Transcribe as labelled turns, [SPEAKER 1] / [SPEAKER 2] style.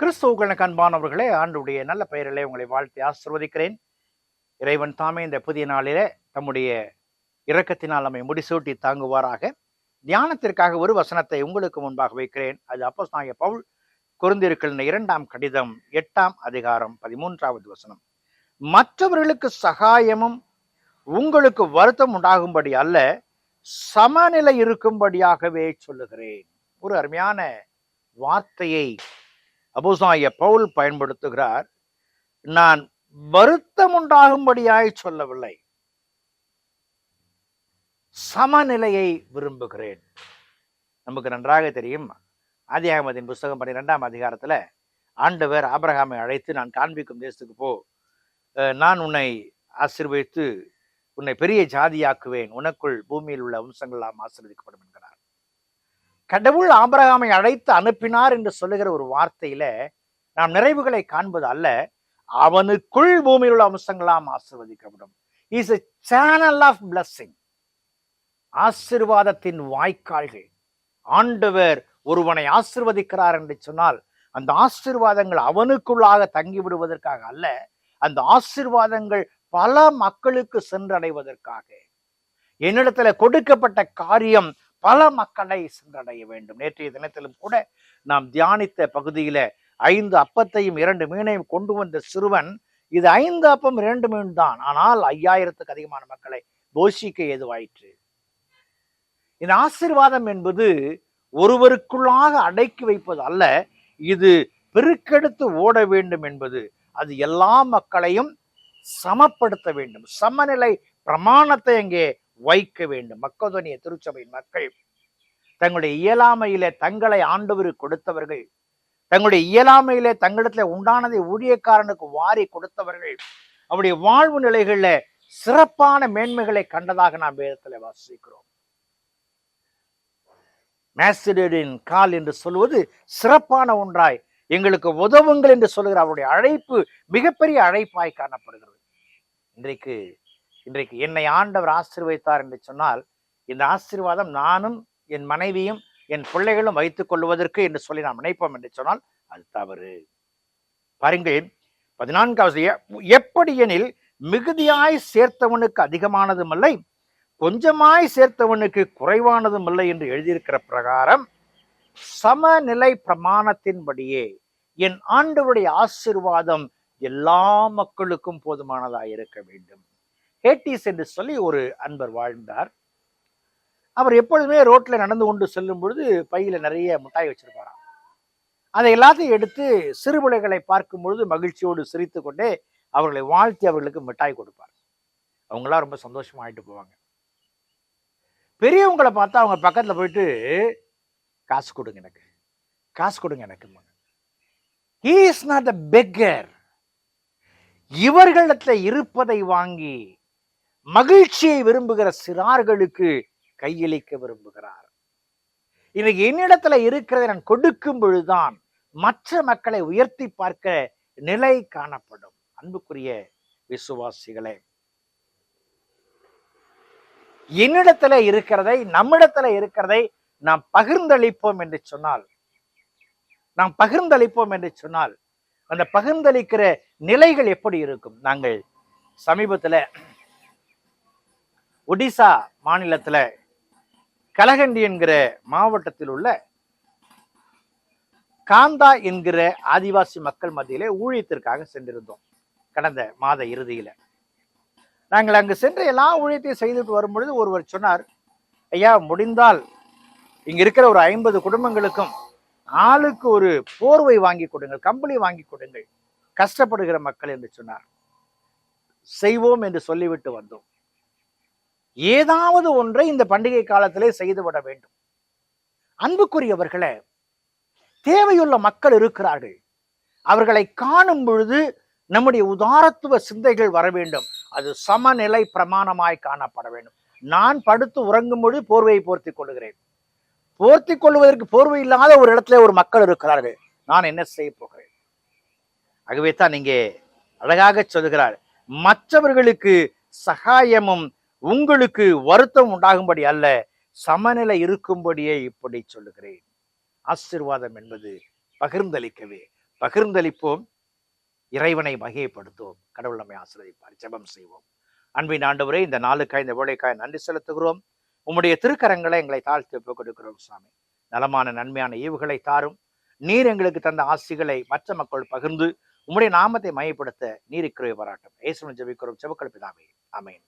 [SPEAKER 1] கிறிஸ்துவுக்களுக்கு அன்பானவர்களே, ஆண்டுடைய நல்ல பெயரிலே உங்களை வாழ்த்தி ஆசிர்வதிக்கிறேன். இறைவன் தாமே இந்த புதிய நாளிலே தம்முடைய இரக்கத்தினால் நம்மை முடிசூட்டி தாங்குவாராக. தியானத்திற்காக ஒரு வசனத்தை உங்களுக்கு முன்பாக வைக்கிறேன். அது அப்போஸ்தலனாகிய பவுல் கொரிந்தியருக்கு 2ஆம் கடிதம் 8ஆம் அதிகாரம் 13வது வசனம். மற்றவர்களுக்கு சகாயமும் உங்களுக்கு வருத்தம் உண்டாகும்படி அல்ல, சமநிலை இருக்கும்படியாகவே சொல்லுகிறேன். ஒரு அருமையான வார்த்தையை அப்போஸ்தலனாகிய பவுல் பயன்படுத்துகிறார். நான் வருத்தம் உண்டாகும்படியாய் சொல்லவில்லை, சமநிலையை விரும்புகிறேன். நமக்கு நன்றாக தெரியும், ஆதியாகமத்தின் புஸ்தகம் 12ஆம் அதிகாரத்துல ஆண்டவர் ஆபிரகாமை அழைத்து, நான் காண்பிக்கும் தேசத்துக்கு போ, நான் உன்னை ஆசீர்வதித்து உன்னை பெரிய ஜாதியாக்குவேன், உனக்குள் பூமியில் உள்ள வம்சங்கள் எல்லாம் ஆசீர்வதிக்கப்படும் என்கிறார். கடவுள் ஆபிரகாமை அழைத்து அனுப்பினார் என்று சொல்லுகிற ஒரு வார்த்தையில நாம் நிறைவுகளை காண்பது அல்ல, அவனுக்குள் பூமியில் உள்ள அம்சங்களாம் ஆசீர்வதிக்கப்படும். Is a channel of blessing. ஆசீர்வாதத்தின் வாய்க்கால்கள். ஆண்டவர் ஒருவனை ஆசீர்வதிக்கிறார் என்று சொன்னால் அந்த ஆசீர்வாதங்கள் அவனுக்குள்ளாக தங்கி விடுவதற்காக அல்ல, அந்த ஆசீர்வாதங்கள் பல மக்களுக்கு சென்றடைவதற்காக. என்னிடத்துல கொடுக்கப்பட்ட காரியம் பல மக்களை சென்றடைய வேண்டும். நேற்றைய தினத்திலும் கூட நாம் தியானித்த பகுதியில 5 அப்பத்தையும் 2 மீனையும் கொண்டு வந்த சிறுவன், இது 5 அப்பம் 2 மீன் தான், ஆனால் 5000த்துக்கு அதிகமான மக்களை போஷிக்க ஏதுவாயிற்று. இந்த ஆசீர்வாதம் என்பது ஒருவருக்குள்ளாக அடக்கி வைப்பது அல்ல, இது பெருக்கெடுத்து ஓட வேண்டும் என்பது. அது எல்லா மக்களையும் சமப்படுத்த வேண்டும், சமநிலை பிரமாணத்தை அங்கே வைக்க வேண்டும். மக்கதோனிய திருச்சபையின் மக்கள் தங்களுடைய இயலாமையிலே தங்களை ஆண்டவருக்கு கொடுத்தவர்கள், தங்களுடைய இயலாமையிலே தங்களிடத்துல உண்டானதை ஊழியக்காரனுக்கு வாரி கொடுத்தவர்கள், அவருடைய வாழ்வு நிலைகள்ல சிறப்பான மேன்மைகளை கண்டதாக நாம் வேதத்துல வாசிக்கிறோம். மேசிடோனியன் கால் என்று சொல்வது சிறப்பான ஒன்றாய், எங்களுக்கு உதவுங்கள் என்று சொல்லுகிற அவருடைய அழைப்பு மிகப்பெரிய அழைப்பாய் காணப்படுகிறது. இன்றைக்கு என்னை ஆண்டவர் ஆசீர்வதித்தார் என்று சொன்னால், இந்த ஆசீர்வாதம் நானும் என் மனைவியும் என் பிள்ளைகளும் வைத்துக் கொள்வதற்கு என்று சொல்லி நாம் நினைப்போம் என்று சொன்னால் அது தவறு. பாருங்கள் 14வது, எப்படி எனில் மிகுதியாய் சேர்த்தவனுக்கு அதிகமானதும் இல்லை, கொஞ்சமாய் சேர்த்தவனுக்கு குறைவானதும் இல்லை என்று எழுதியிருக்கிற பிரகாரம் சமநிலை பிரமாணத்தின்படியே என் ஆண்டவருடைய ஆசீர்வாதம் எல்லா மக்களுக்கும் போதுமானதாய் இருக்க வேண்டும். ஹேட்டிஸ் என்று சொல்லி ஒரு அன்பர் வாழ்ந்தார். அவர் எப்பொழுதுமே ரோட்ல நடந்து கொண்டு செல்லும் பொழுது பையில நிறைய மிட்டாய் வச்சிருப்பாராம். அதை எல்லாத்தையும் எடுத்து சிறுபிள்ளைகளை பார்க்கும் பொழுது மகிழ்ச்சியோடு சிரித்து கொண்டே அவர்களை வாழ்த்தி அவர்களுக்கு மிட்டாய் கொடுப்பார். அவங்களாம் ரொம்ப சந்தோஷமா ஆயிட்டு போவாங்க. பெரியவங்களை பார்த்தா அவங்க பக்கத்துல போயிட்டு, காசு கொடுங்க எனக்கு, காசு கொடுங்க எனக்கு. He is not a beggar. இவர்களிடத்துல இருப்பதை வாங்கி மகிழ்ச்சியை விரும்புகிற சிறார்களுக்கு கையளிக்க விரும்புகிறார். இன்னைக்கு என்னிடத்துல இருக்கிறதை நான் கொடுக்கும் பொழுதுதான் மற்ற மக்களை உயர்த்தி பார்க்க நிலை காணப்படும். அன்புக்குரிய விசுவாசிகளே, என்னிடத்துல இருக்கிறதை, நம்மிடத்துல இருக்கிறதை நாம் பகிர்ந்தளிப்போம் என்று சொன்னால், அந்த பகிர்ந்தளிக்கிற நிலைகள் எப்படி இருக்கும்? நாங்கள் சமீபத்துல ஒடிசா மாநிலத்துல கலகண்டி என்கிற மாவட்டத்தில் உள்ள காந்தா என்கிற ஆதிவாசி மக்கள் மத்தியிலே ஊழியத்திற்காக சென்றிருந்தோம். கடந்த மாத இறுதியில நாங்கள் அங்கு சென்று எல்லா ஊழியத்தையும் செய்துட்டு வரும்பொழுது ஒருவர் சொன்னார், ஐயா, முடிந்தால் இங்க இருக்கிற ஒரு 50 குடும்பங்களுக்கும் ஆளுக்கு ஒரு போர்வை வாங்கி கொடுங்கள், கம்பளி வாங்கி கொடுங்கள், கஷ்டப்படுகிற மக்கள் என்று சொன்னார். செய்வோம் என்று சொல்லிவிட்டு வந்தோம். ஏதாவது ஒன்றை இந்த பண்டிகை காலத்திலே செய்துவிட வேண்டும். அன்புக்குரியவர்களே, தேவையுள்ள மக்கள் இருக்கிறார்கள். அவர்களை காணும் பொழுது நம்முடைய உதாரத்துவ சிந்தைகள் வர வேண்டும். அது சமநிலை பிரமாணமாய் காணப்பட வேண்டும். நான் படுத்து உறங்கும் பொழுது போர்வையை போர்த்தி கொள்ளுகிறேன். போர்த்தி கொள்வதற்கு போர்வை இல்லாத ஒரு இடத்துல ஒரு மக்கள் இருக்கிறார்கள். நான் என்ன செய்ய போகிறேன்? ஆகவே தான் இங்கே அழகாக சொல்லுகிறார், மற்றவர்களுக்கு சகாயமும் உங்களுக்கு வருத்தம் உண்டாகும்படி அல்ல, சமநிலை இருக்கும்படியே இப்படி சொல்லுகிறேன். ஆசீர்வாதம் என்பது பகிர்ந்தளிக்கவே, பகிர்ந்தளிப்போம், இறைவனை மகிமைப்படுத்துவோம். கடவுள் நம்மை ஆசீர்வதிப்பார். ஜெபம் செய்வோம். அன்பின் ஆண்டவரே, இந்த நாளுக்காய் இந்த வேளைக்காய் நன்றி செலுத்துகிறோம். உம்முடைய திருக்கரங்களை எங்களை தாழ்த்தி ஒப்புக் கொடுக்கிறோம் சுவாமி. நலமான நன்மையான ஈவுகளை தாரும். நீர் எங்களுக்கு தந்த ஆசிகளை மற்ற மக்கள் பகிர்ந்து உம்முடைய நாமத்தை மையப்படுத்த நீர் கிருபை பாராட்டும். இயேசுவின் ஜெபிக்கிறோம் ஜெபங்கள் பிதாவே. ஆமென்.